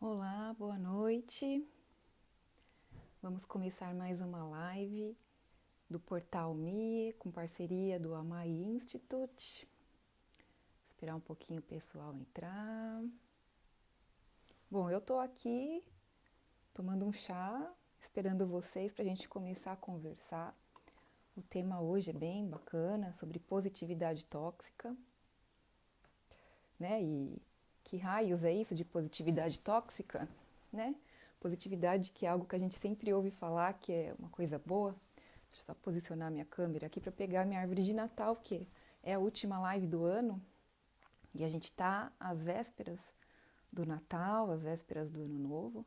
Olá, boa noite. Vamos começar mais uma live do Portal MIE com parceria do Amai Institute. Esperar um pouquinho o pessoal entrar. Bom, eu tô aqui tomando um chá, esperando vocês para a gente começar a conversar. O tema hoje é bem bacana, sobre positividade tóxica, né? E que raios é isso de positividade tóxica, né? Positividade, que é algo que a gente sempre ouve falar que é uma coisa boa. Deixa eu só posicionar minha câmera aqui para pegar minha árvore de Natal, que é a última live do ano. E a gente está às vésperas do Natal, às vésperas do Ano Novo.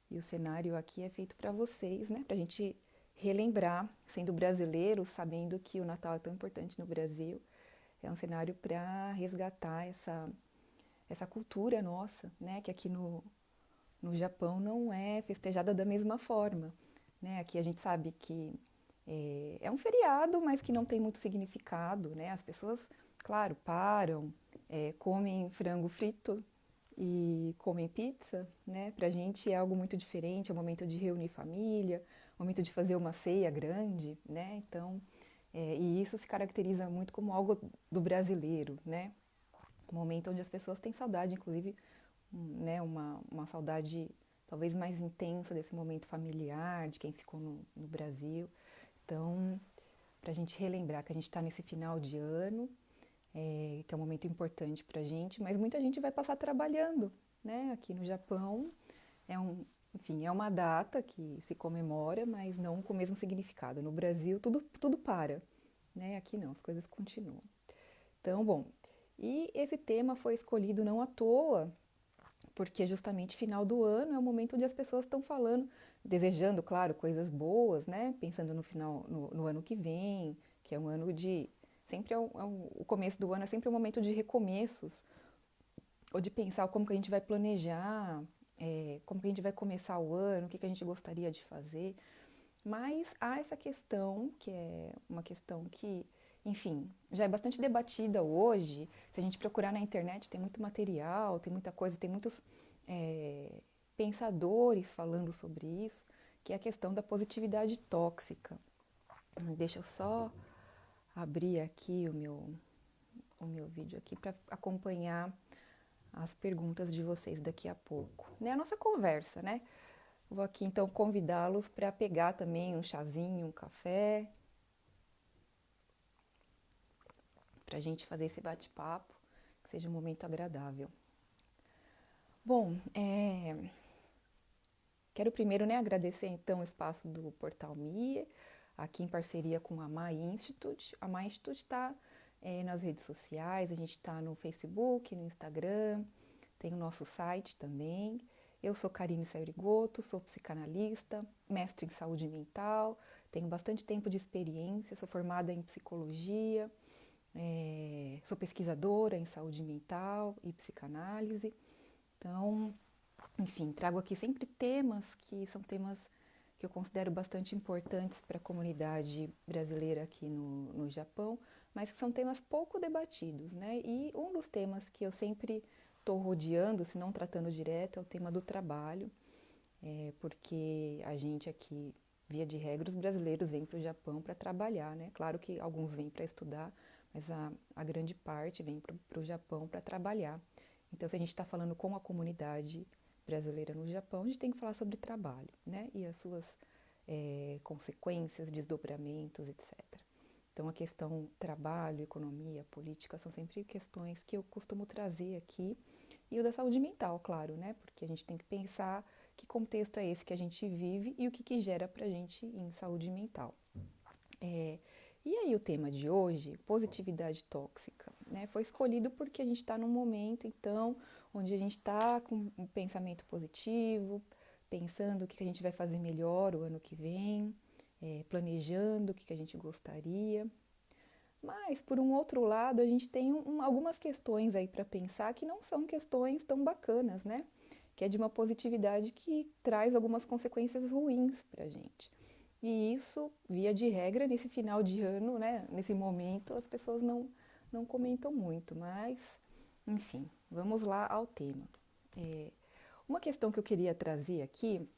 E o cenário aqui é feito para vocês, né? Para a gente relembrar, sendo brasileiro, sabendo que o Natal é tão importante no Brasil. É um cenário para resgatar essa cultura nossa, né? Que aqui no Japão não é festejada da mesma forma, né? Aqui a gente sabe que é um feriado, mas que não tem muito significado, né? As pessoas, claro, param, comem frango frito e comem pizza, né? Pra gente é algo muito diferente, é um momento de reunir família, um momento de fazer uma ceia grande, né? Então, e isso se caracteriza muito como algo do brasileiro, né? Um momento onde as pessoas têm saudade, inclusive, né, uma saudade talvez mais intensa desse momento familiar, de quem ficou no Brasil. Então, para a gente relembrar que a gente está nesse final de ano, que é um momento importante para a gente, mas muita gente vai passar trabalhando, né? Aqui no Japão enfim, é uma data que se comemora, mas não com o mesmo significado. No Brasil, tudo para, né? Aqui não, as coisas continuam. Então, bom, e esse tema foi escolhido não à toa, porque justamente final do ano é o momento onde as pessoas estão falando, desejando, claro, coisas boas, né? Pensando no final, no ano que vem, que é um ano de. Sempre o começo do ano é sempre um momento de recomeços, ou de pensar como que a gente vai planejar, como que a gente vai começar o ano, o que a gente gostaria de fazer. Mas há essa questão, que é uma questão que, enfim, já é bastante debatida hoje. Se a gente procurar na internet, tem muito material, tem muita coisa, tem muitos é, pensadores falando sobre isso, que é a questão da positividade tóxica. Deixa eu só abrir aqui o meu vídeo aqui para acompanhar as perguntas de vocês daqui a pouco. Né? A nossa conversa, né? Vou aqui então convidá-los para pegar também um chazinho, um café, para a gente fazer esse bate-papo, que seja um momento agradável. Bom, quero primeiro, né, agradecer então o espaço do Portal MIE, aqui em parceria com a Mai Institute. A Mai Institute está nas redes sociais, a gente está no Facebook, no Instagram, tem o nosso site também. Eu sou Karine Saurigoto, sou psicanalista, mestre em saúde mental, tenho bastante tempo de experiência, sou formada em psicologia, sou pesquisadora em saúde mental e psicanálise. Então, enfim, trago aqui sempre temas que são temas que eu considero bastante importantes para a comunidade brasileira aqui no Japão, mas que são temas pouco debatidos, né? E um dos temas que eu sempre estou rodeando, se não tratando direto, é o tema do trabalho, porque a gente aqui, via de regra, os brasileiros vêm para o Japão para trabalhar, né? Claro que alguns vêm para estudar, mas a grande parte vem para o Japão para trabalhar. Então, se a gente está falando com a comunidade brasileira no Japão, a gente tem que falar sobre trabalho, né? E as suas consequências, desdobramentos, etc. Então, a questão trabalho, economia, política são sempre questões que eu costumo trazer aqui. E o da saúde mental, claro, né? Porque a gente tem que pensar que contexto é esse que a gente vive e o que gera pra gente em saúde mental. É, e aí o tema de hoje, positividade tóxica, né? Foi escolhido porque a gente está num momento, então, onde a gente está com um pensamento positivo, pensando o que a gente vai fazer melhor o ano que vem, planejando o que a gente gostaria. Mas, por um outro lado, a gente tem algumas questões aí para pensar que não são questões tão bacanas, né? Que é de uma positividade que traz algumas consequências ruins para a gente. E isso, via de regra, nesse final de ano, né? Nesse momento, as pessoas não comentam muito, mas, enfim, vamos lá ao tema. Uma questão que eu queria trazer aqui,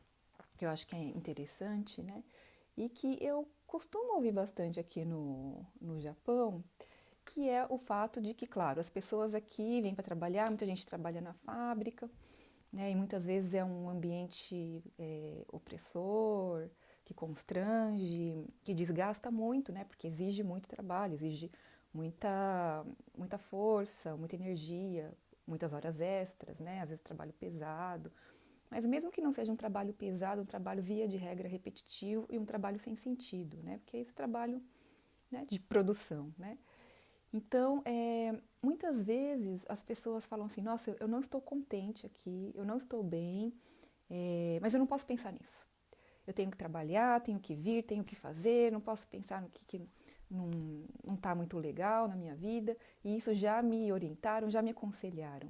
que eu acho que é interessante, né? E que eu costumo ouvir bastante aqui no Japão, que é o fato de que, claro, as pessoas aqui vêm para trabalhar, muita gente trabalha na fábrica, né? E muitas vezes é um ambiente opressor, que constrange, que desgasta muito, né? Porque exige muito trabalho, exige muita força, muita energia, muitas horas extras, né? Às vezes trabalho pesado. Mas mesmo que não seja um trabalho pesado, um trabalho via de regra repetitivo e um trabalho sem sentido, né? Porque é esse trabalho, né, de produção, né? Então, muitas vezes as pessoas falam assim, nossa, eu não estou contente aqui, eu não estou bem, mas eu não posso pensar nisso. Eu tenho que trabalhar, tenho que vir, tenho que fazer, não posso pensar no que não está muito legal na minha vida. E isso já me orientaram, já me aconselharam.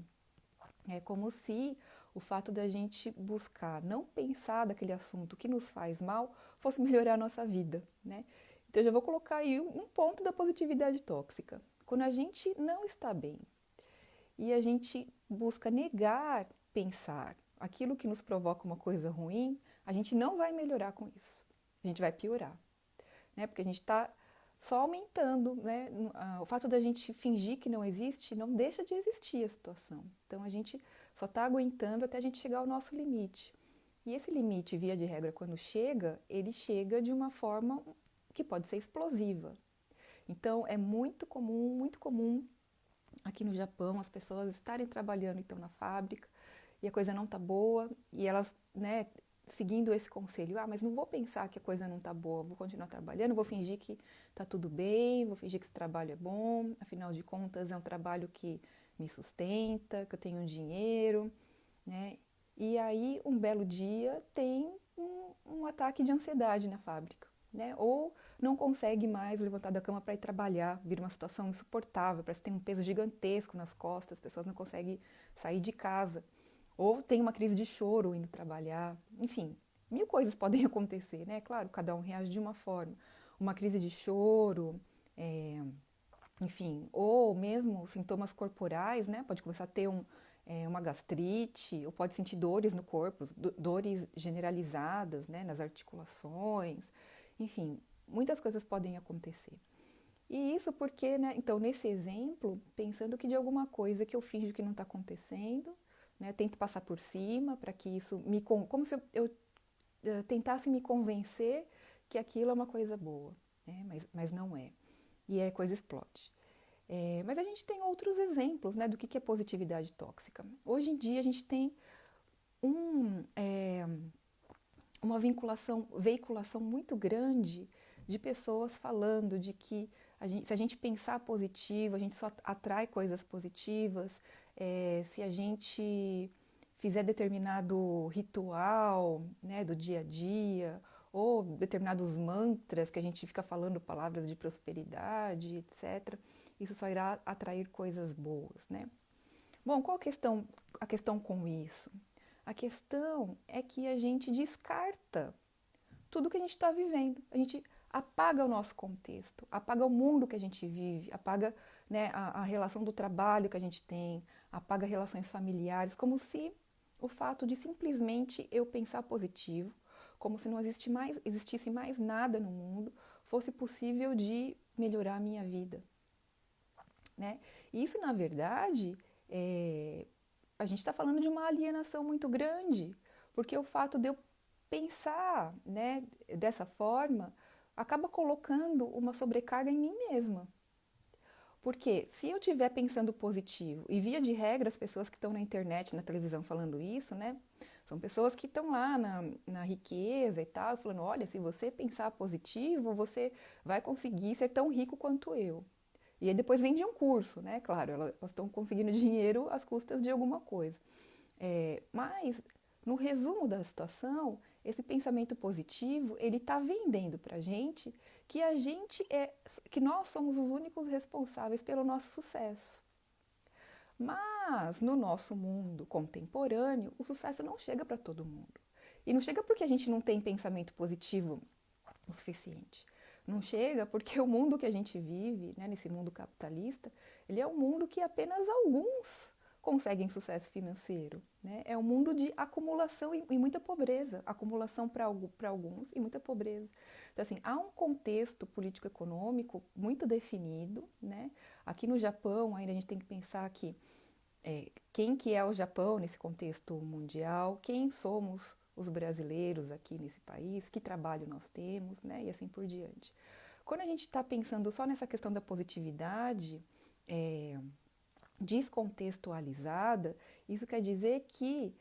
É como se o fato da gente buscar não pensar daquele assunto que nos faz mal fosse melhorar a nossa vida, né? Então eu já vou colocar aí um ponto da positividade tóxica. Quando a gente não está bem e a gente busca negar pensar aquilo que nos provoca uma coisa ruim, a gente não vai melhorar com isso. A gente vai piorar, né? Porque a gente está só aumentando, né? O fato da gente fingir que não existe não deixa de existir a situação. Então a gente só está aguentando até a gente chegar ao nosso limite. E esse limite, via de regra, quando chega, ele chega de uma forma que pode ser explosiva. Então é muito comum aqui no Japão as pessoas estarem trabalhando então na fábrica e a coisa não está boa e elas, né, seguindo esse conselho, mas não vou pensar que a coisa não está boa, vou continuar trabalhando, vou fingir que está tudo bem, vou fingir que esse trabalho é bom, afinal de contas é um trabalho que me sustenta, que eu tenho dinheiro, né? E aí um belo dia tem um ataque de ansiedade na fábrica, né? Ou não consegue mais levantar da cama para ir trabalhar, vira uma situação insuportável, parece que tem um peso gigantesco nas costas, as pessoas não conseguem sair de casa. Ou tem uma crise de choro indo trabalhar, enfim, mil coisas podem acontecer, né? Claro, cada um reage de uma forma. Uma crise de choro, enfim, ou mesmo sintomas corporais, né? Pode começar a ter uma gastrite, ou pode sentir dores no corpo, dores generalizadas, né? Nas articulações, enfim, muitas coisas podem acontecer. E isso porque, né? Então, nesse exemplo, pensando que de alguma coisa que eu finjo que não está acontecendo, né? Eu tento passar por cima para que isso como se eu tentasse me convencer que aquilo é uma coisa boa, né? Mas não é. E aí a coisa explode. Mas a gente tem outros exemplos, né, do que é positividade tóxica. Hoje em dia a gente tem uma veiculação muito grande de pessoas falando de que se a gente pensar positivo, a gente só atrai coisas positivas, se a gente fizer determinado ritual, né, do dia a dia, ou determinados mantras que a gente fica falando palavras de prosperidade, etc., isso só irá atrair coisas boas, né? Bom, qual a questão com isso? A questão é que a gente descarta tudo que a gente está vivendo. A gente apaga o nosso contexto, apaga o mundo que a gente vive, apaga, né, a relação do trabalho que a gente tem, apaga relações familiares, como se o fato de simplesmente eu pensar positivo, como se não existisse mais nada no mundo, fosse possível de melhorar a minha vida, né? E isso, na verdade, a gente está falando de uma alienação muito grande, porque o fato de eu pensar, né, dessa forma acaba colocando uma sobrecarga em mim mesma. Porque se eu estiver pensando positivo, e via de regra as pessoas que estão na internet, na televisão falando isso, né, são pessoas que estão lá na riqueza e tal, falando, olha, se você pensar positivo, você vai conseguir ser tão rico quanto eu. E aí depois vende um curso, né? Claro, elas estão conseguindo dinheiro às custas de alguma coisa. Mas, no resumo da situação, esse pensamento positivo, ele está vendendo para a gente que nós somos os únicos responsáveis pelo nosso sucesso. Mas, no nosso mundo contemporâneo, o sucesso não chega para todo mundo. E não chega porque a gente não tem pensamento positivo o suficiente. Não chega porque o mundo que a gente vive, né, nesse mundo capitalista, ele é um mundo que apenas alguns conseguem sucesso financeiro, né? É um mundo de acumulação e muita pobreza, acumulação para alguns e muita pobreza. Então, assim, há um contexto político-econômico muito definido, né? Aqui no Japão, ainda a gente tem que pensar que quem que é o Japão nesse contexto mundial, quem somos os brasileiros aqui nesse país, que trabalho nós temos, né? E assim por diante. Quando a gente está pensando só nessa questão da positividade, descontextualizada, isso quer dizer que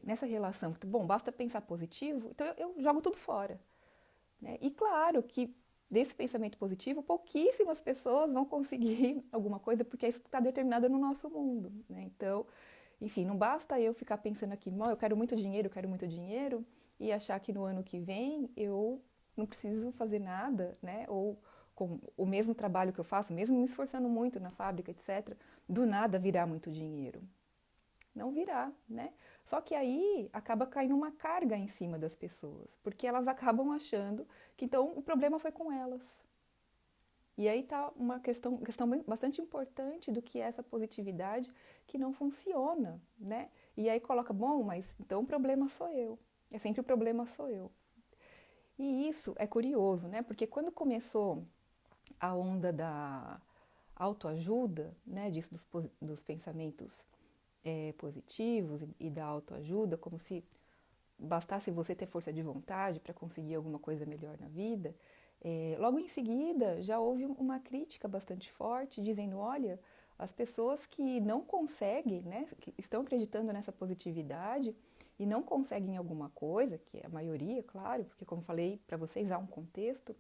nessa relação, bom, basta pensar positivo, então eu jogo tudo fora. Né? E claro que desse pensamento positivo, pouquíssimas pessoas vão conseguir alguma coisa, porque é isso que está determinado no nosso mundo. Né? Então, enfim, não basta eu ficar pensando aqui, eu quero muito dinheiro, e achar que no ano que vem eu não preciso fazer nada, né? Ou com o mesmo trabalho que eu faço, mesmo me esforçando muito na fábrica, etc., do nada virá muito dinheiro. Não virá, né? Só que aí acaba caindo uma carga em cima das pessoas, porque elas acabam achando que então o problema foi com elas. E aí está uma questão bastante importante do que é essa positividade que não funciona, né? E aí coloca, bom, mas então o problema sou eu. É sempre o problema sou eu. E isso é curioso, né? Porque quando começou a onda da autoajuda, né? Disso dos pensamentos positivos e da autoajuda, como se bastasse você ter força de vontade para conseguir alguma coisa melhor na vida, logo em seguida já houve uma crítica bastante forte dizendo, olha, as pessoas que não conseguem, né, que estão acreditando nessa positividade e não conseguem alguma coisa, que é a maioria, claro, porque como falei para vocês, há um contexto,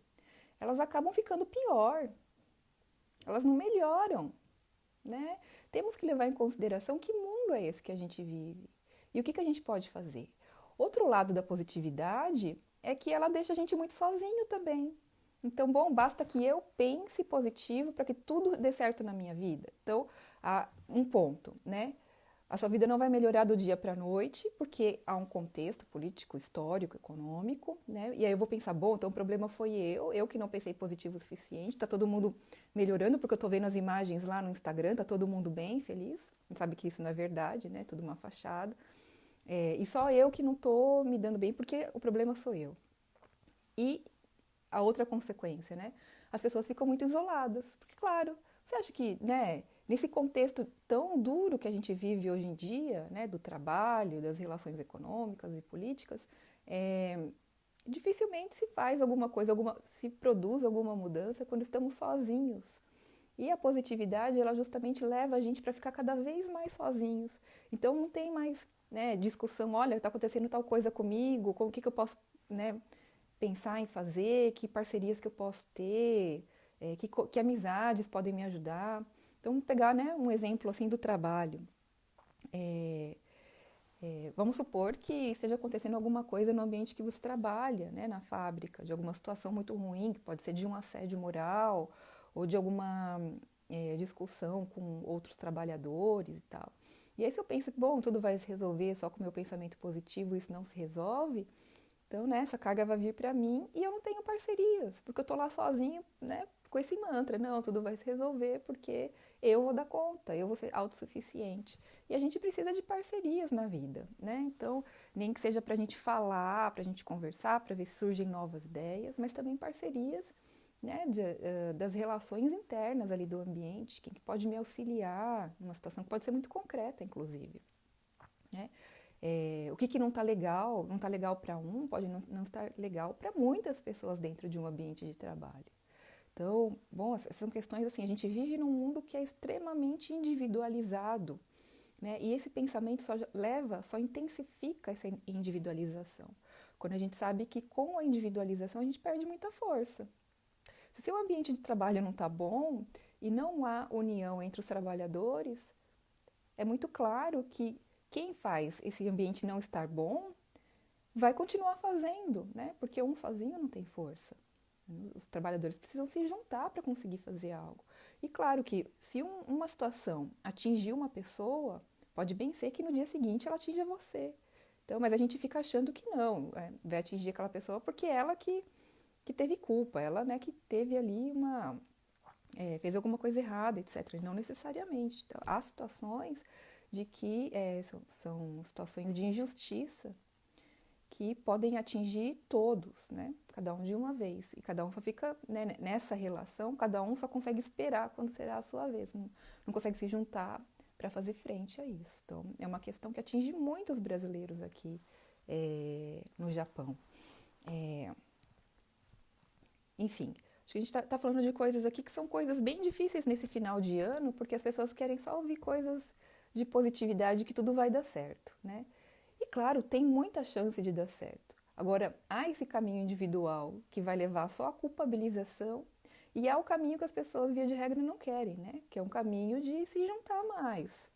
elas acabam ficando pior, elas não melhoram, né? Temos que levar em consideração que mundo é esse que a gente vive e o que a gente pode fazer. Outro lado da positividade é que ela deixa a gente muito sozinho também. Então, bom, basta que eu pense positivo para que tudo dê certo na minha vida. Então, há um ponto, né? A sua vida não vai melhorar do dia para a noite, porque há um contexto político, histórico, econômico, né? E aí eu vou pensar, bom, então o problema foi eu que não pensei positivo o suficiente, tá todo mundo melhorando, porque eu tô vendo as imagens lá no Instagram, tá todo mundo bem, feliz. A gente sabe que isso não é verdade, né? Tudo uma fachada. E só eu que não tô me dando bem, porque o problema sou eu. E a outra consequência, né? As pessoas ficam muito isoladas, porque claro, você acha que, né, nesse contexto tão duro que a gente vive hoje em dia, né, do trabalho, das relações econômicas e políticas, dificilmente se faz alguma coisa, se produz alguma mudança quando estamos sozinhos. E a positividade, ela justamente leva a gente para ficar cada vez mais sozinhos. Então não tem mais, né, discussão, olha, está acontecendo tal coisa comigo, o que eu posso, né, pensar em fazer, que parcerias que eu posso ter, que amizades podem me ajudar. Então, vamos pegar, né, um exemplo assim do trabalho. Vamos supor que esteja acontecendo alguma coisa no ambiente que você trabalha, né, na fábrica, de alguma situação muito ruim, que pode ser de um assédio moral ou de alguma discussão com outros trabalhadores e tal. E aí se eu penso, bom, tudo vai se resolver só com o meu pensamento positivo, isso não se resolve, então, né, essa carga vai vir para mim e eu não tenho parcerias, porque eu tô lá sozinho, né, com esse mantra, não, tudo vai se resolver porque eu vou dar conta, eu vou ser autossuficiente. E a gente precisa de parcerias na vida, né? Então, nem que seja para a gente falar, para a gente conversar, para ver se surgem novas ideias, mas também parcerias, né, das relações internas ali do ambiente, quem que pode me auxiliar numa situação que pode ser muito concreta, inclusive, né? O que não está legal para um, pode não estar legal para muitas pessoas dentro de um ambiente de trabalho. Então, bom, essas são questões assim, a gente vive num mundo que é extremamente individualizado, né? E esse pensamento só intensifica essa individualização. Quando a gente sabe que com a individualização a gente perde muita força. Se seu ambiente de trabalho não está bom e não há união entre os trabalhadores, é muito claro que quem faz esse ambiente não estar bom vai continuar fazendo, né? Porque um sozinho não tem força. Os trabalhadores precisam se juntar para conseguir fazer algo. E claro que se uma situação atingir uma pessoa, pode bem ser que no dia seguinte ela atinja você. Então, mas a gente fica achando que não, vai atingir aquela pessoa porque ela que teve culpa, ela, né, que teve ali fez alguma coisa errada, etc. E não necessariamente. Então, há situações de que são situações de injustiça que podem atingir todos, né? Cada um de uma vez. E cada um só fica, né, nessa relação, cada um só consegue esperar quando será a sua vez. Não consegue se juntar para fazer frente a isso. Então, é uma questão que atinge muitos brasileiros aqui no Japão. Enfim, acho que a gente está falando de coisas aqui que são coisas bem difíceis nesse final de ano, porque as pessoas querem só ouvir coisas de positividade, que tudo vai dar certo, né? E claro, tem muita chance de dar certo. Agora, há esse caminho individual que vai levar só à culpabilização e há o caminho que as pessoas, via de regra, não querem, né? Que é um caminho de se juntar mais.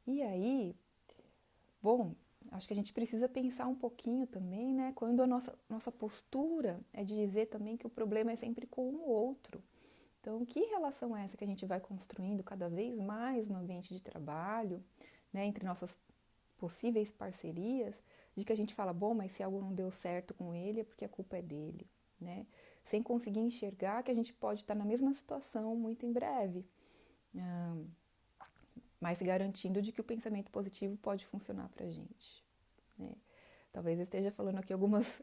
E aí, bom, acho que a gente precisa pensar um pouquinho também, né? Quando a nossa postura é de dizer também que o problema é sempre com o outro. Então, que relação é essa que a gente vai construindo cada vez mais no ambiente de trabalho, né, entre nossas possíveis parcerias, de que a gente fala, bom, mas se algo não deu certo com ele é porque a culpa é dele, né? Sem conseguir enxergar que a gente pode estar na mesma situação muito em breve, mas garantindo de que o pensamento positivo pode funcionar para a gente, né? Talvez eu esteja falando aqui algumas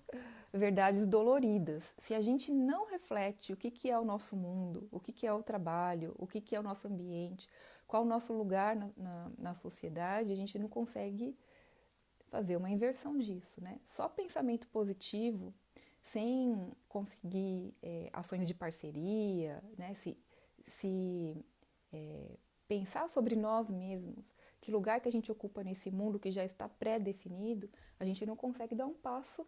verdades doloridas. Se a gente não reflete o que é o nosso mundo, o que é o trabalho, o que é o nosso ambiente, qual o nosso lugar na sociedade, a gente não consegue fazer uma inversão disso, né? Só pensamento positivo, sem conseguir ações de parceria, né? Se pensar sobre nós mesmos, que lugar que a gente ocupa nesse mundo que já está pré-definido, a gente não consegue dar um passo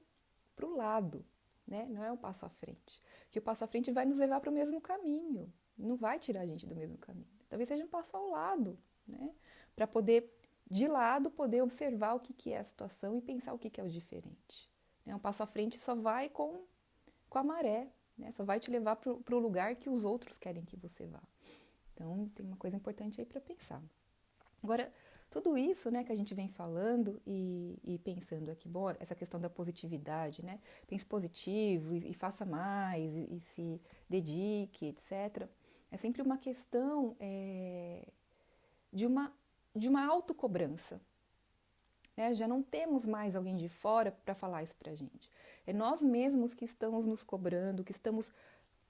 para o lado, né? Não é um passo à frente. Que o passo à frente vai nos levar para o mesmo caminho, não vai tirar a gente do mesmo caminho. Talvez seja um passo ao lado, né? Para poder, de lado, poder observar o que é a situação e pensar o que é o diferente. Um passo à frente só vai com a maré, né? Só vai te levar para o lugar que os outros querem que você vá. Então, tem uma coisa importante aí para pensar. Agora, tudo isso, né, que a gente vem falando e pensando aqui, bom, essa questão da positividade, né? Pense positivo e faça mais e se dedique, etc. É sempre uma questão de uma autocobrança. Né? Já não temos mais alguém de fora para falar isso para a gente. É nós mesmos que estamos nos cobrando, que estamos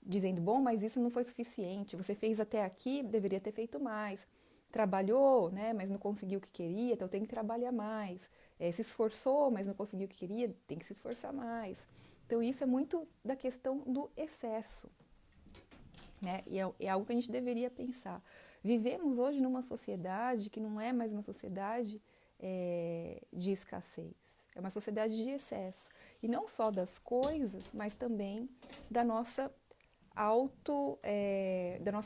dizendo, bom, mas isso não foi suficiente, você fez até aqui, deveria ter feito mais. Trabalhou, né, mas não conseguiu o que queria, então tem que trabalhar mais. Se esforçou, mas não conseguiu o que queria, tem que se esforçar mais. Então isso é muito da questão do excesso, né? E é algo que a gente deveria pensar. Vivemos hoje numa sociedade que não é mais uma sociedade de escassez, é uma sociedade de excesso. E não só das coisas, mas também da nossa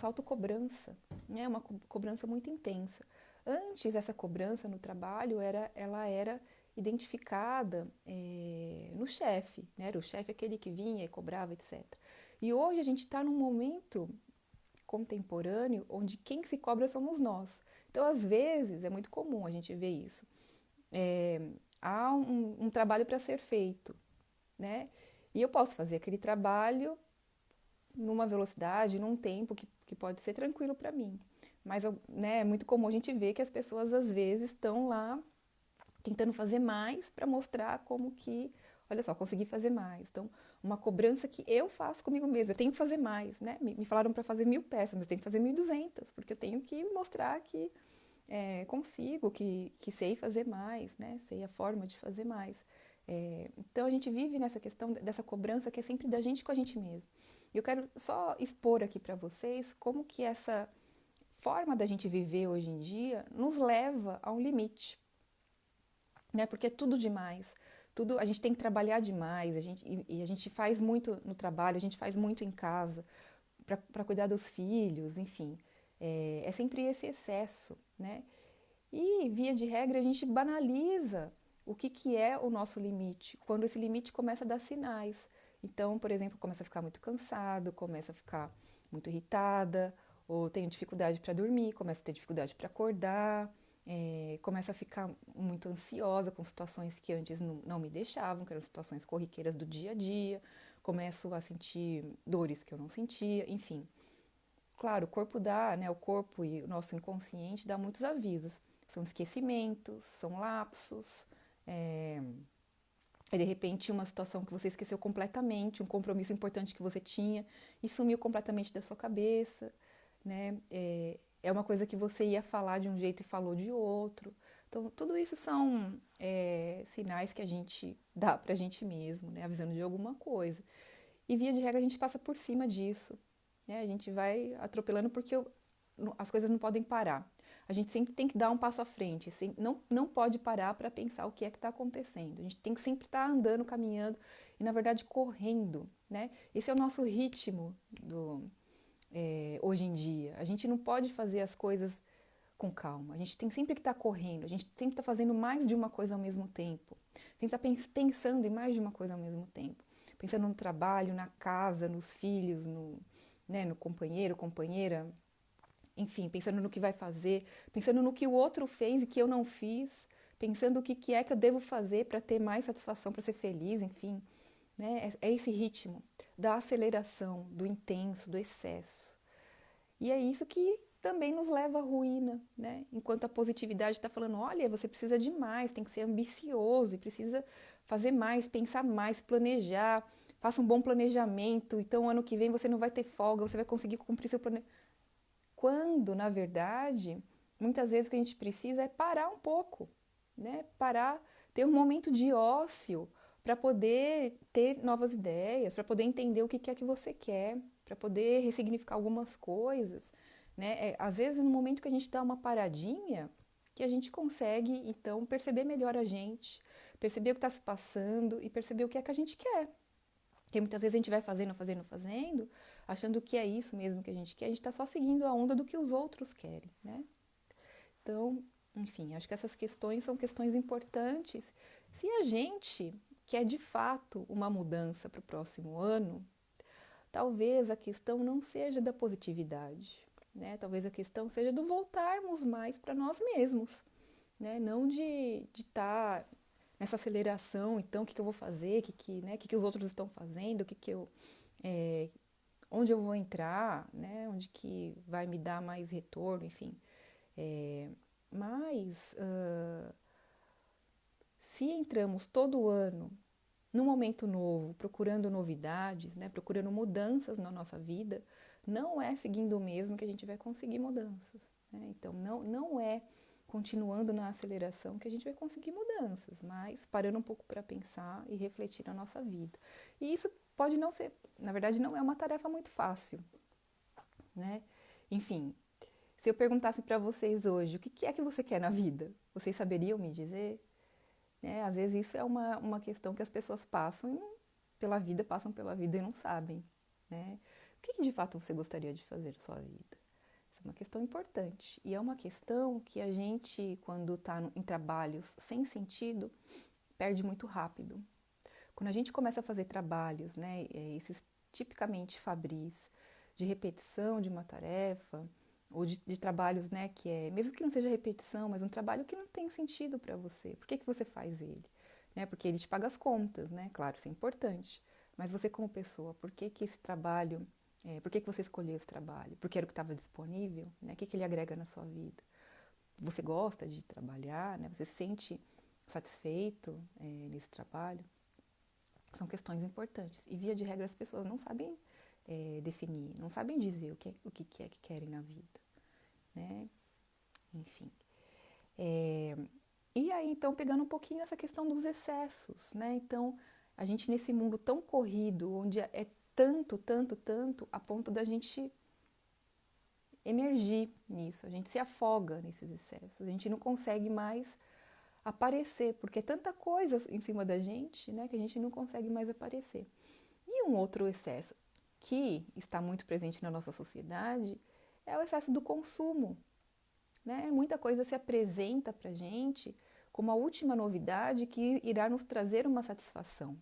autocobrança, né? Uma cobrança muito intensa. Antes, essa cobrança no trabalho ela era identificada no chefe, né? Era o chefe aquele que vinha e cobrava, etc. E hoje a gente está num momento contemporâneo onde quem se cobra somos nós. Então, às vezes, é muito comum a gente ver isso. Há um trabalho para ser feito, né? E eu posso fazer aquele trabalho numa velocidade, num tempo que pode ser tranquilo para mim. Mas né, é muito comum a gente ver que as pessoas às vezes estão lá tentando fazer mais para mostrar como que, olha só, consegui fazer mais. Então, uma cobrança que eu faço comigo mesma, eu tenho que fazer mais, né? Me falaram para fazer 1000 peças, mas eu tenho que fazer 1200, porque eu tenho que mostrar que consigo, que sei fazer mais, né? Sei a forma de fazer mais. Então a gente vive nessa questão dessa cobrança que é sempre da gente com a gente mesmo. E eu quero só expor aqui para vocês como que essa forma da gente viver hoje em dia nos leva a um limite, né? Porque é tudo demais. A gente tem que trabalhar demais, a gente faz muito no trabalho, a gente faz muito em casa, para cuidar dos filhos, enfim. É sempre esse excesso, né? E, via de regra, a gente banaliza o que é o nosso limite, quando esse limite começa a dar sinais. Então, por exemplo, começa a ficar muito cansado, começa a ficar muito irritada, ou tenho dificuldade para dormir, começa a ter dificuldade para acordar, começa a ficar muito ansiosa com situações que antes não me deixavam, que eram situações corriqueiras do dia a dia, começo a sentir dores que eu não sentia, enfim. Claro, o corpo dá, né? O corpo e o nosso inconsciente dá muitos avisos. São esquecimentos, são lapsos, é de repente uma situação que você esqueceu completamente, um compromisso importante que você tinha e sumiu completamente da sua cabeça, né? É uma coisa que você ia falar de um jeito e falou de outro. Então, tudo isso são sinais que a gente dá pra gente mesmo, né? Avisando de alguma coisa. E via de regra a gente passa por cima disso, né? A gente vai atropelando porque as coisas não podem parar. A gente sempre tem que dar um passo à frente, não pode parar para pensar o que é que está acontecendo. A gente tem que sempre estar andando, caminhando e, na verdade, correndo, né? Esse é o nosso ritmo hoje em dia. A gente não pode fazer as coisas com calma. A gente tem sempre que estar correndo, a gente tem que estar fazendo mais de uma coisa ao mesmo tempo. Tem que estar pensando em mais de uma coisa ao mesmo tempo. Pensando no trabalho, na casa, nos filhos, no companheiro, companheira, enfim, pensando no que vai fazer, pensando no que o outro fez e que eu não fiz, pensando o que é que eu devo fazer para ter mais satisfação, para ser feliz, enfim. Né? É esse ritmo da aceleração, do intenso, do excesso. E é isso que também nos leva à ruína, né? Enquanto a positividade está falando, olha, você precisa de mais, tem que ser ambicioso e precisa fazer mais, pensar mais, planejar, faça um bom planejamento, então ano que vem você não vai ter folga, você vai conseguir cumprir seu planejamento. Quando, na verdade, muitas vezes o que a gente precisa é parar um pouco, né? Parar, ter um momento de ócio para poder ter novas ideias, para poder entender o que é que você quer, para poder ressignificar algumas coisas, né? Às vezes, no momento que a gente dá uma paradinha, que a gente consegue, então, perceber melhor a gente, perceber o que está se passando e perceber o que é que a gente quer. Porque muitas vezes a gente vai fazendo, achando que é isso mesmo que a gente quer, a gente está só seguindo a onda do que os outros querem, né? Então, enfim, acho que essas questões são questões importantes. Se a gente quer de fato uma mudança para o próximo ano, talvez a questão não seja da positividade, né? Talvez a questão seja do voltarmos mais para nós mesmos, né? Não de estar nessa aceleração, então, o que eu vou fazer, o que os outros estão fazendo, onde eu vou entrar, né? Onde que vai me dar mais retorno, enfim. Mas, se entramos todo ano num momento novo, procurando novidades, né? Procurando mudanças na nossa vida, não é seguindo o mesmo que a gente vai conseguir mudanças, né? Então, não é continuando na aceleração que a gente vai conseguir mudanças, mas parando um pouco para pensar e refletir na nossa vida. E isso pode não ser, na verdade, não é uma tarefa muito fácil, né? Enfim, se eu perguntasse para vocês hoje o que é que você quer na vida, vocês saberiam me dizer? Né? Às vezes isso é uma questão que as pessoas passam pela vida e não sabem, né? O que de fato você gostaria de fazer na sua vida? Isso é uma questão importante. E é uma questão que a gente, quando está em trabalhos sem sentido, perde muito rápido. Quando a gente começa a fazer trabalhos, né, esses tipicamente fabris, de repetição de uma tarefa, ou de trabalhos, né, que mesmo que não seja repetição, mas um trabalho que não tem sentido para você. Por que você faz ele? Né? Porque ele te paga as contas, né? Claro, isso é importante. Mas você como pessoa, por que esse trabalho, por que você escolheu esse trabalho? Porque era o que estava disponível? Né? O que ele agrega na sua vida? Você gosta de trabalhar? Né? Você se sente satisfeito nesse trabalho? São questões importantes. E via de regra as pessoas não sabem definir, não sabem dizer o que é que querem na vida, né? Enfim. E aí, então, pegando um pouquinho essa questão dos excessos, né? Então, a gente nesse mundo tão corrido, onde é tanto, tanto, tanto, a ponto da gente emergir nisso, a gente se afoga nesses excessos, a gente não consegue mais aparecer, porque é tanta coisa em cima da gente, né, que a gente não consegue mais aparecer. E um outro excesso que está muito presente na nossa sociedade é o excesso do consumo, né? Muita coisa se apresenta para a gente como a última novidade que irá nos trazer uma satisfação.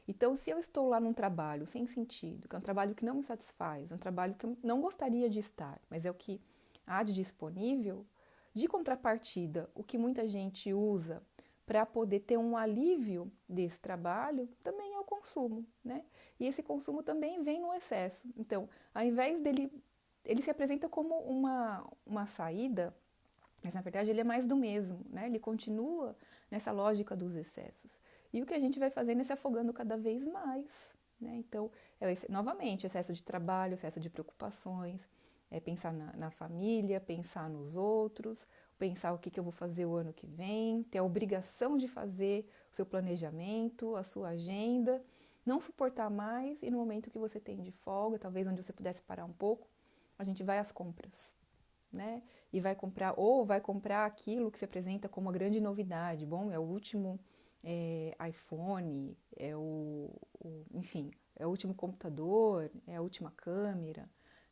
Então, se eu estou lá num trabalho sem sentido, que é um trabalho que não me satisfaz, um trabalho que eu não gostaria de estar, mas é o que há de disponível, de contrapartida, o que muita gente usa para poder ter um alívio desse trabalho, também é o consumo, né? E esse consumo também vem no excesso. Então, ao invés dele, ele se apresenta como uma saída, mas na verdade ele é mais do mesmo, né? Ele continua nessa lógica dos excessos. E o que a gente vai fazendo é se afogando cada vez mais, né? Então, novamente, excesso de trabalho, excesso de preocupações, pensar na família, pensar nos outros, pensar o que eu vou fazer o ano que vem, ter a obrigação de fazer o seu planejamento, a sua agenda, não suportar mais e no momento que você tem de folga, talvez onde você pudesse parar um pouco, a gente vai às compras, né? E vai comprar, ou vai comprar aquilo que se apresenta como uma grande novidade. Bom, é o último iPhone, enfim, é o último computador, é a última câmera,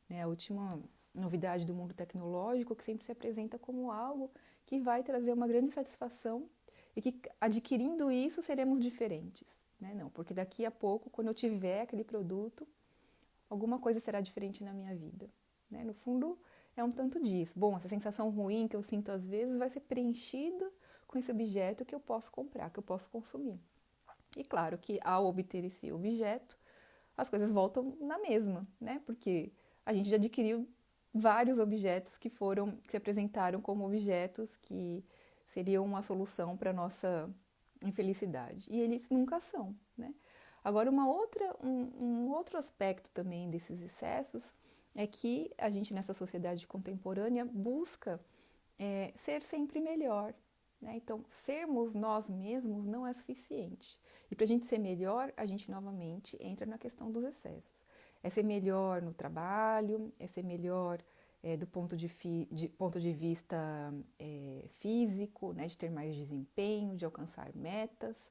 né? A última novidade do mundo tecnológico que sempre se apresenta como algo que vai trazer uma grande satisfação e que adquirindo isso seremos diferentes, né? Não, porque daqui a pouco, quando eu tiver aquele produto, alguma coisa será diferente na minha vida, né? No fundo, é um tanto disso. Bom, essa sensação ruim que eu sinto às vezes vai ser preenchida com esse objeto que eu posso comprar, que eu posso consumir. E claro que ao obter esse objeto, as coisas voltam na mesma, né? Porque a gente já adquiriu vários objetos que se apresentaram como objetos que seriam uma solução para a nossa infelicidade. E eles nunca são, né? Agora, um outro aspecto também desses excessos é que a gente, nessa sociedade contemporânea, busca ser sempre melhor, né? Então, sermos nós mesmos não é suficiente. E para a gente ser melhor, a gente novamente entra na questão dos excessos. É ser melhor no trabalho, é ser melhor do ponto de vista físico, né? De ter mais desempenho, de alcançar metas,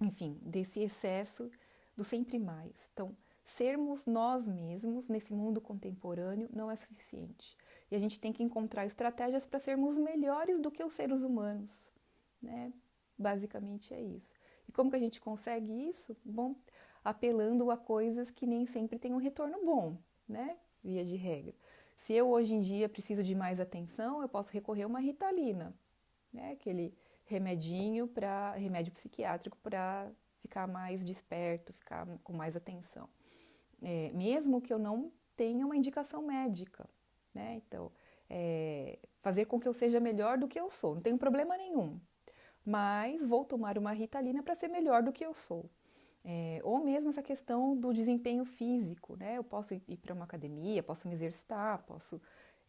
enfim, desse excesso do sempre mais. Então, sermos nós mesmos nesse mundo contemporâneo não é suficiente. E a gente tem que encontrar estratégias para sermos melhores do que os seres humanos, né? Basicamente é isso. E como que a gente consegue isso? Bom, apelando a coisas que nem sempre têm um retorno bom, né? Via de regra. Se eu hoje em dia preciso de mais atenção, eu posso recorrer a uma Ritalina, né? Aquele remédio psiquiátrico para ficar mais desperto, ficar com mais atenção. Mesmo que eu não tenha uma indicação médica, né? Então, fazer com que eu seja melhor do que eu sou, não tenho problema nenhum, mas vou tomar uma Ritalina para ser melhor do que eu sou. Ou mesmo essa questão do desempenho físico, né? Eu posso ir para uma academia, posso me exercitar, posso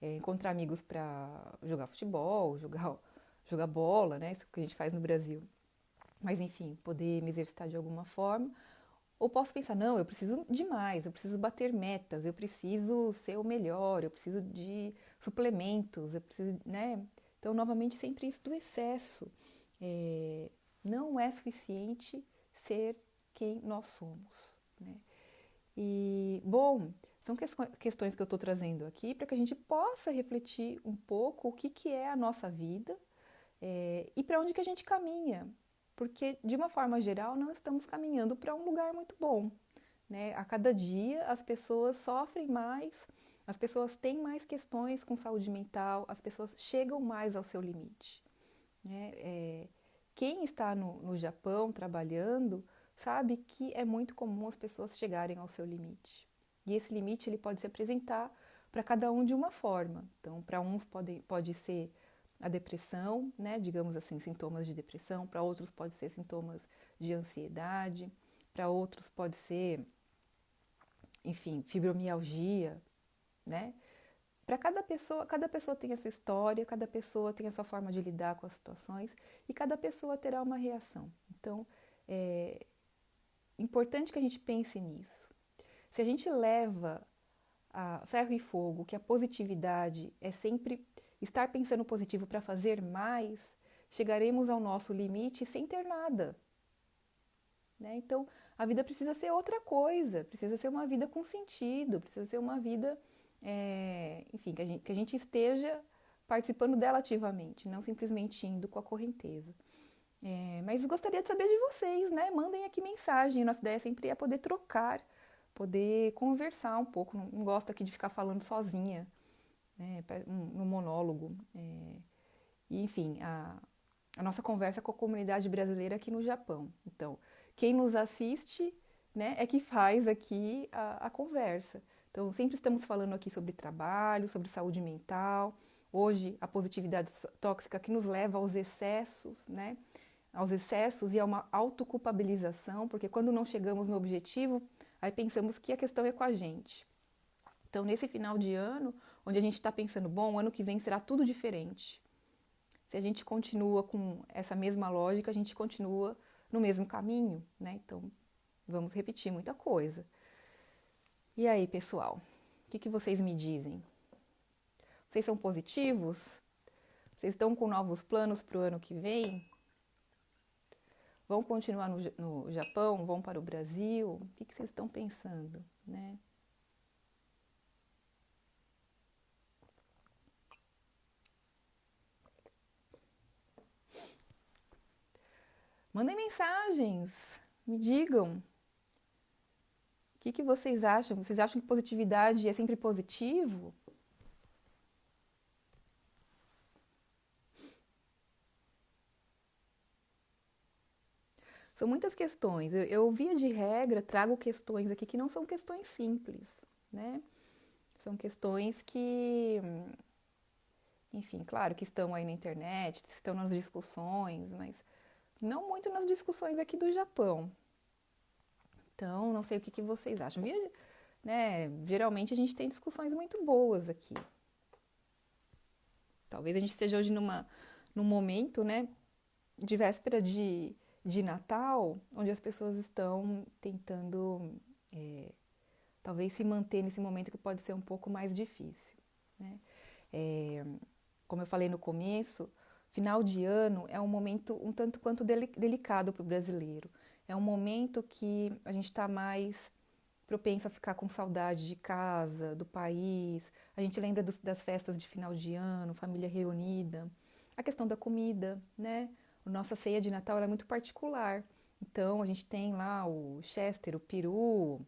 encontrar amigos para jogar futebol, jogar bola, né? Isso que a gente faz no Brasil. Mas enfim, poder me exercitar de alguma forma. Ou posso pensar, não, eu preciso de mais, eu preciso bater metas, eu preciso ser o melhor, eu preciso de suplementos, eu preciso, né? Então, novamente, sempre isso do excesso. Não é suficiente ser quem nós somos, né? E, bom, são questões que eu estou trazendo aqui para que a gente possa refletir um pouco o que é a nossa vida e para onde que a gente caminha. Porque, de uma forma geral, não estamos caminhando para um lugar muito bom, né? A cada dia as pessoas sofrem mais, as pessoas têm mais questões com saúde mental, as pessoas chegam mais ao seu limite, né? Quem está no Japão trabalhando sabe que é muito comum as pessoas chegarem ao seu limite. E esse limite ele pode se apresentar para cada um de uma forma. Então, para uns pode ser a depressão, né? Digamos assim, sintomas de depressão, para outros pode ser sintomas de ansiedade, para outros pode ser, enfim, fibromialgia, né? Para cada pessoa tem a sua história, cada pessoa tem a sua forma de lidar com as situações e cada pessoa terá uma reação. Então, é importante que a gente pense nisso. Se a gente leva a ferro e fogo que a positividade é sempre estar pensando positivo para fazer mais, chegaremos ao nosso limite sem ter nada, né? Então, a vida precisa ser outra coisa, precisa ser uma vida com sentido, precisa ser uma vida, enfim, que a gente esteja participando dela ativamente, não simplesmente indo com a correnteza. Mas gostaria de saber de vocês, né? Mandem aqui mensagem, nossa ideia sempre é poder trocar, poder conversar um pouco, não gosto aqui de ficar falando sozinha, né, no monólogo. E, enfim, a nossa conversa com a comunidade brasileira aqui no Japão. Então, quem nos assiste, né, é que faz aqui a conversa. Então, sempre estamos falando aqui sobre trabalho, sobre saúde mental. Hoje, a positividade tóxica que nos leva aos excessos, né? Aos excessos e a uma autoculpabilização, porque quando não chegamos no objetivo, aí pensamos que a questão é com a gente. Então, nesse final de ano, onde a gente está pensando, bom, o ano que vem será tudo diferente. Se a gente continua com essa mesma lógica, a gente continua no mesmo caminho, né? Então, vamos repetir muita coisa. E aí, pessoal, o que vocês me dizem? Vocês são positivos? Vocês estão com novos planos para o ano que vem? Vão continuar no Japão? Vão para o Brasil? O que vocês estão pensando, né? Mandem mensagens, me digam. O que vocês acham? Vocês acham que positividade é sempre positivo? São muitas questões. Eu, via de regra, trago questões aqui que não são questões simples, né? São questões que, enfim, claro que estão aí na internet, estão nas discussões, mas não muito nas discussões aqui do Japão. Então, não sei o que vocês acham. Né, geralmente a gente tem discussões muito boas aqui. Talvez a gente esteja hoje num momento, né, de véspera de Natal, onde as pessoas estão tentando, talvez, se manter nesse momento que pode ser um pouco mais difícil, né? Como eu falei no começo, final de ano é um momento um tanto quanto delicado para o brasileiro. É um momento que a gente está mais propenso a ficar com saudade de casa, do país. A gente lembra das festas de final de ano, família reunida. A questão da comida, né? A nossa ceia de Natal é muito particular. Então, a gente tem lá o Chester, o peru,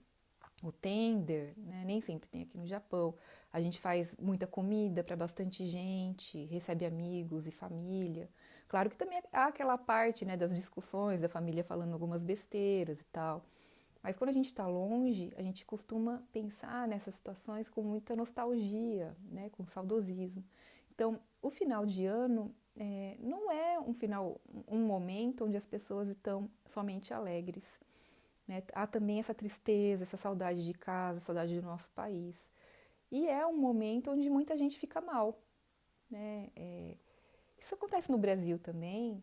o tender, né? Nem sempre tem aqui no Japão. A gente faz muita comida para bastante gente, recebe amigos e família. Claro que também há aquela parte, né, das discussões, da família falando algumas besteiras e tal. Mas quando a gente está longe, a gente costuma pensar nessas situações com muita nostalgia, né, com saudosismo. Então, o final de ano não é um momento onde as pessoas estão somente alegres, né? Há também essa tristeza, essa saudade de casa, saudade do nosso país. E é um momento onde muita gente fica mal, né? Isso acontece no Brasil também.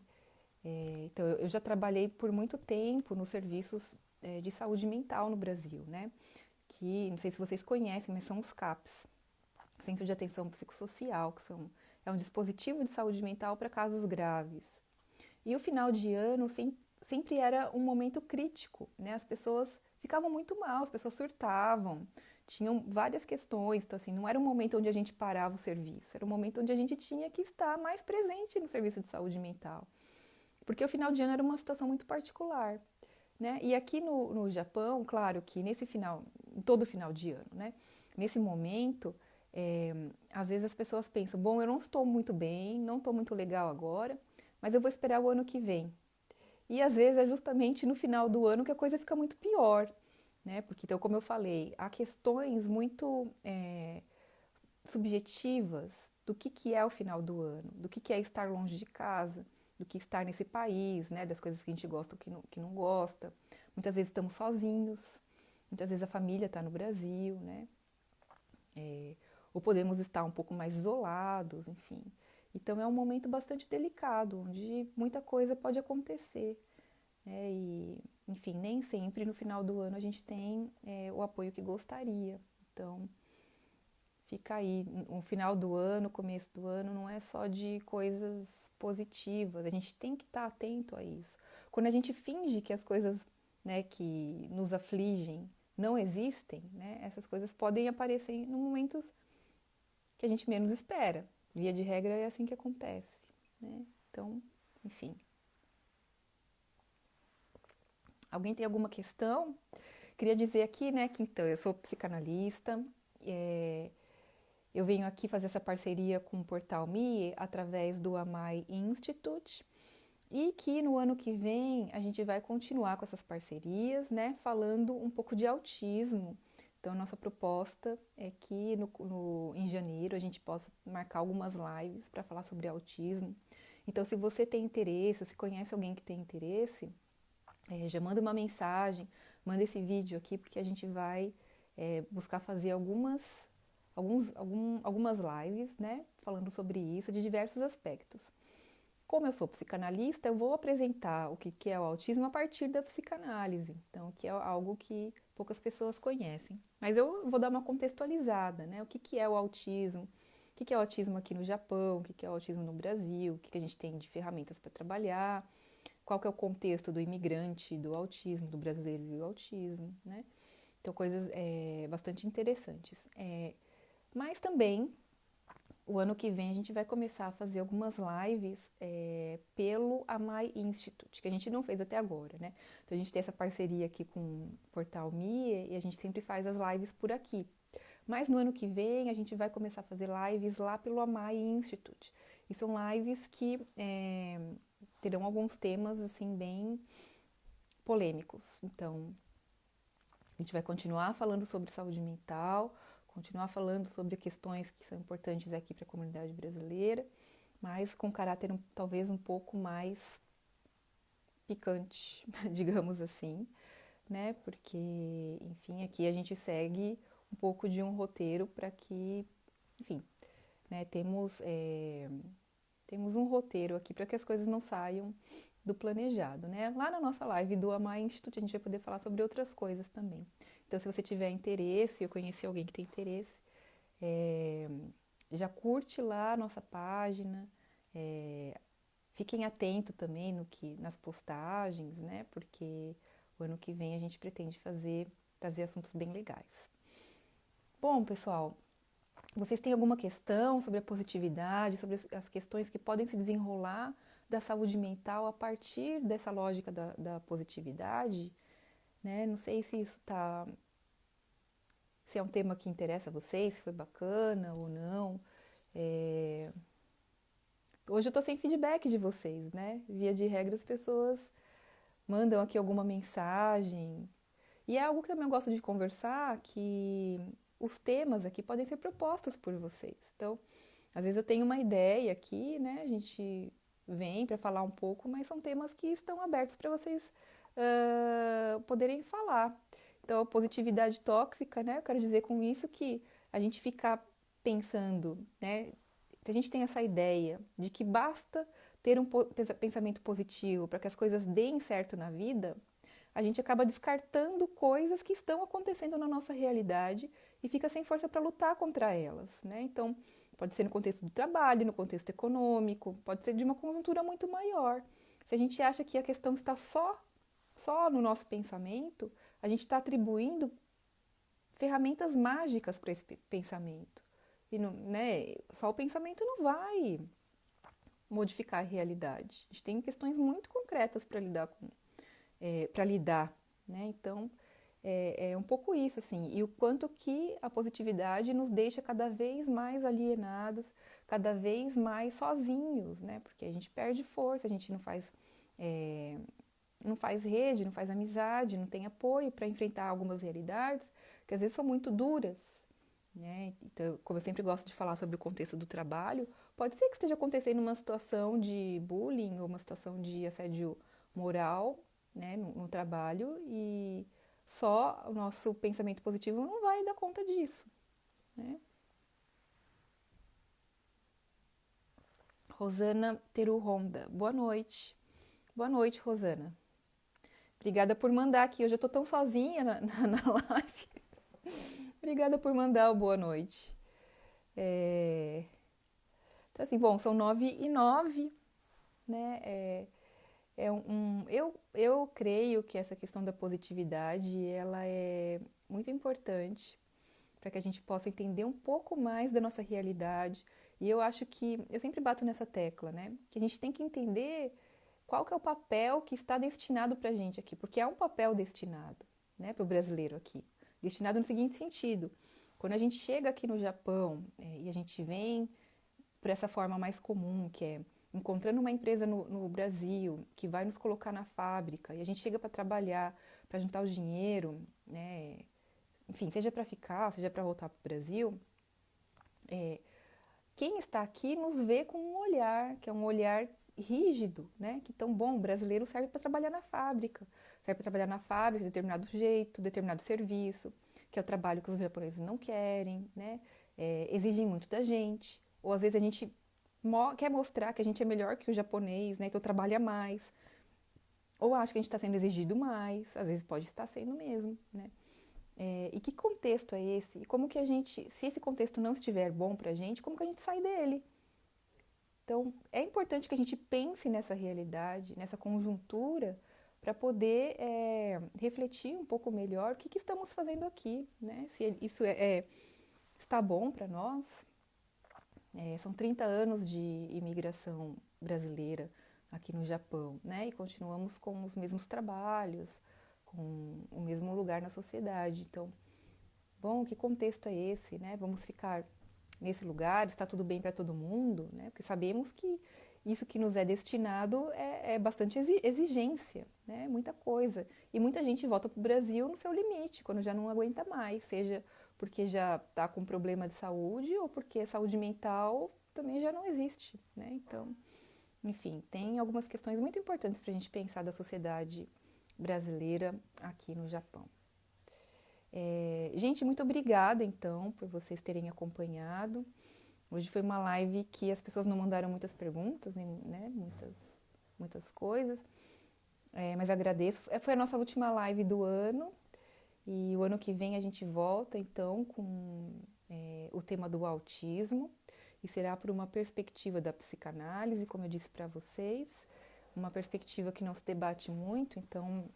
Então, eu já trabalhei por muito tempo nos serviços de saúde mental no Brasil, né? Que, não sei se vocês conhecem, mas são os CAPs, Centro de Atenção Psicossocial, que é um dispositivo de saúde mental para casos graves. E o final de ano sempre era um momento crítico, né? As pessoas ficavam muito mal, as pessoas surtavam, tinham várias questões, então assim, não era um momento onde a gente parava o serviço, era um momento onde a gente tinha que estar mais presente no serviço de saúde mental. Porque o final de ano era uma situação muito particular, né? E aqui no Japão, claro que em todo final de ano, né? Nesse momento, às vezes as pessoas pensam, bom, eu não estou muito bem, não estou muito legal agora, mas eu vou esperar o ano que vem. E às vezes é justamente no final do ano que a coisa fica muito pior, né? Porque, então, como eu falei, há questões muito subjetivas do que é o final do ano, do que é estar longe de casa, do que estar nesse país, né? Das coisas que a gente gosta ou que não gosta. Muitas vezes estamos sozinhos, muitas vezes a família está no Brasil, né? Ou podemos estar um pouco mais isolados, enfim. Então é um momento bastante delicado, onde muita coisa pode acontecer, né? E, enfim, nem sempre no final do ano a gente tem o apoio que gostaria. Então, fica aí, o final do ano, começo do ano, não é só de coisas positivas, a gente tem que estar atento a isso. Quando a gente finge que as coisas, né, que nos afligem não existem, né, essas coisas podem aparecer em momentos que a gente menos espera. Via de regra é assim que acontece, né? Então, enfim. Alguém tem alguma questão? Queria dizer aqui, né, que então eu sou psicanalista, eu venho aqui fazer essa parceria com o Portal Me através do Amai Institute. E que no ano que vem a gente vai continuar com essas parcerias, né, falando um pouco de autismo. Então, nossa proposta é que em janeiro a gente possa marcar algumas lives para falar sobre autismo. Então, se você tem interesse, ou se conhece alguém que tem interesse, já manda uma mensagem, manda esse vídeo aqui, porque a gente vai buscar fazer algumas lives, né, falando sobre isso de diversos aspectos. Como eu sou psicanalista, eu vou apresentar o que é o autismo a partir da psicanálise, então, que é algo que poucas pessoas conhecem. Mas eu vou dar uma contextualizada, né? O que é o autismo, o que é o autismo aqui no Japão, o que é o autismo no Brasil, o que a gente tem de ferramentas para trabalhar, qual que é o contexto do imigrante, do autismo, do brasileiro e o autismo, né? Então, coisas bastante interessantes. Mas também o ano que vem a gente vai começar a fazer algumas lives pelo Amai Institute, que a gente não fez até agora, né? Então a gente tem essa parceria aqui com o Portal MIE e a gente sempre faz as lives por aqui. Mas no ano que vem a gente vai começar a fazer lives lá pelo Amai Institute. E são lives que terão alguns temas assim bem polêmicos. Então a gente vai continuar falando sobre saúde mental, continuar falando sobre questões que são importantes aqui para a comunidade brasileira, mas com caráter talvez um pouco mais picante, digamos assim, né? Porque, enfim, aqui a gente segue um pouco de um roteiro para que, enfim, né? Temos um roteiro aqui para que as coisas não saiam do planejado, né? Lá na nossa live do Amai Institute a gente vai poder falar sobre outras coisas também. Então, se você tiver interesse, eu conheci alguém que tem interesse, já curte lá a nossa página, fiquem atentos também nas postagens, né? Porque o ano que vem a gente pretende trazer assuntos bem legais. Bom, pessoal, vocês têm alguma questão sobre a positividade, sobre as questões que podem se desenrolar da saúde mental a partir dessa lógica da positividade? Né? Não sei se é um tema que interessa a vocês, se foi bacana ou não. Hoje eu tô sem feedback de vocês, né? Via de regra as pessoas mandam aqui alguma mensagem. E é algo que eu também gosto de conversar, que os temas aqui podem ser propostos por vocês. Então, às vezes eu tenho uma ideia aqui, né? A gente vem para falar um pouco, mas são temas que estão abertos para vocês poderem falar. Então, a positividade tóxica, né? Eu quero dizer com isso que a gente ficar pensando, né? Se a gente tem essa ideia de que basta ter um pensamento positivo para que as coisas deem certo na vida, a gente acaba descartando coisas que estão acontecendo na nossa realidade e fica sem força para lutar contra elas, né? Então, pode ser no contexto do trabalho, no contexto econômico, pode ser de uma conjuntura muito maior. Se a gente acha que a questão está só no nosso pensamento, a gente está atribuindo ferramentas mágicas para esse pensamento. E não, né, só o pensamento não vai modificar a realidade. A gente tem questões muito concretas para lidar, né? Então, é um pouco isso, assim. E o quanto que a positividade nos deixa cada vez mais alienados, cada vez mais sozinhos, né? Porque a gente perde força, a gente não faz rede, não faz amizade, não tem apoio para enfrentar algumas realidades que às vezes são muito duras, né? Então, como eu sempre gosto de falar sobre o contexto do trabalho, pode ser que esteja acontecendo uma situação de bullying ou uma situação de assédio moral, né, no trabalho, e só o nosso pensamento positivo não vai dar conta disso, né? Rosana Teru Honda, boa noite. Boa noite, Rosana. Obrigada por mandar aqui. Hoje eu tô tão sozinha na live. Obrigada por mandar o boa noite. Então, assim, bom, são 9h09, né? Eu creio que essa questão da positividade, ela é muito importante para que a gente possa entender um pouco mais da nossa realidade. E eu acho que, eu sempre bato nessa tecla, né? Que a gente tem que entender qual que é o papel que está destinado para a gente aqui, porque há um papel destinado, né, para o brasileiro aqui. Destinado no seguinte sentido: quando a gente chega aqui no Japão e a gente vem por essa forma mais comum, que é encontrando uma empresa no Brasil que vai nos colocar na fábrica e a gente chega para trabalhar, para juntar o dinheiro, né? Enfim, seja para ficar, seja para voltar para o Brasil, quem está aqui nos vê com um olhar, que é um olhar rígido, né? Que tão bom, o brasileiro serve para trabalhar na fábrica, serve para trabalhar na fábrica de determinado jeito, determinado serviço, que é o trabalho que os japoneses não querem, né? Exigem muito da gente, ou às vezes a gente quer mostrar que a gente é melhor que o japonês, né? Então trabalha mais, ou acha que a gente está sendo exigido mais, às vezes pode estar sendo mesmo, né? E que contexto é esse? E como que a gente, se esse contexto não estiver bom pra gente, como que a gente sai dele? Então, é importante que a gente pense nessa realidade, nessa conjuntura, para poder refletir um pouco melhor o que estamos fazendo aqui, né? Se isso está bom para nós. São 30 anos de imigração brasileira aqui no Japão, né? E continuamos com os mesmos trabalhos, com o mesmo lugar na sociedade. Então, bom, que contexto é esse, né? Vamos ficar nesse lugar, está tudo bem para todo mundo, né? Porque sabemos que isso que nos é destinado é bastante exigência, né? Muita coisa. E muita gente volta para o Brasil no seu limite, quando já não aguenta mais, seja porque já está com problema de saúde ou porque a saúde mental também já não existe, né? Então, enfim, tem algumas questões muito importantes para a gente pensar da sociedade brasileira aqui no Japão. Gente, muito obrigada, então, por vocês terem acompanhado. Hoje foi uma live que as pessoas não mandaram muitas perguntas, né? Muitas coisas, mas agradeço. Foi a nossa última live do ano e o ano que vem a gente volta, então, com o tema do autismo e será por uma perspectiva da psicanálise, como eu disse para vocês, uma perspectiva que não se debate muito, então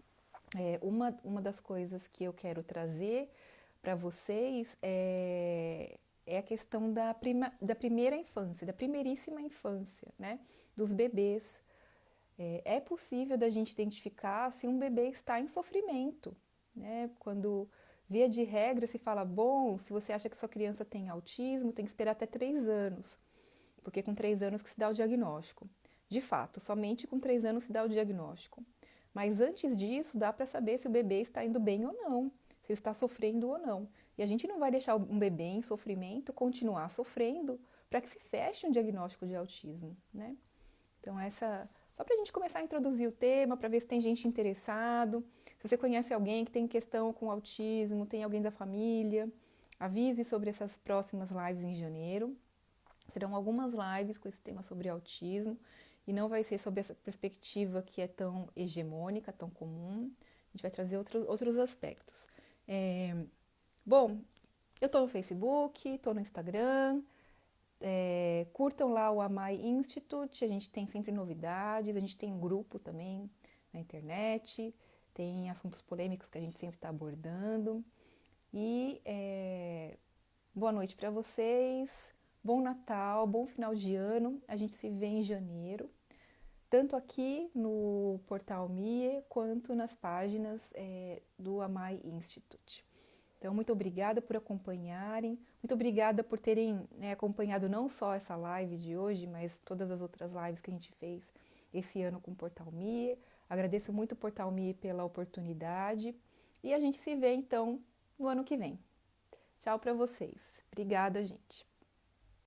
uma das coisas que eu quero trazer para vocês é a questão da primeira infância, da primeiríssima infância, né? Dos bebês. É possível da gente identificar se um bebê está em sofrimento, né? Quando, via de regra, se fala, bom, se você acha que sua criança tem autismo, tem que esperar até 3 anos, porque com 3 anos que se dá o diagnóstico. De fato, somente com 3 anos se dá o diagnóstico. Mas antes disso, dá para saber se o bebê está indo bem ou não, se ele está sofrendo ou não. E a gente não vai deixar um bebê em sofrimento continuar sofrendo para que se feche um diagnóstico de autismo, né? Então, só para a gente começar a introduzir o tema, para ver se tem gente interessado. Se você conhece alguém que tem questão com autismo, tem alguém da família, avise sobre essas próximas lives em janeiro. Serão algumas lives com esse tema sobre autismo e não vai ser sob essa perspectiva que é tão hegemônica, tão comum. A gente vai trazer outros aspectos. Bom, eu estou no Facebook, estou no Instagram, curtam lá o Amai Institute, a gente tem sempre novidades, a gente tem um grupo também na internet, tem assuntos polêmicos que a gente sempre está abordando. E boa noite para vocês, bom Natal, bom final de ano, a gente se vê em janeiro, tanto aqui no portal MIE, quanto nas páginas do Amai Institute. Então, muito obrigada por acompanharem, muito obrigada por terem acompanhado não só essa live de hoje, mas todas as outras lives que a gente fez esse ano com o Portal MIE. Agradeço muito o Portal MIE pela oportunidade e a gente se vê, então, no ano que vem. Tchau para vocês. Obrigada, gente.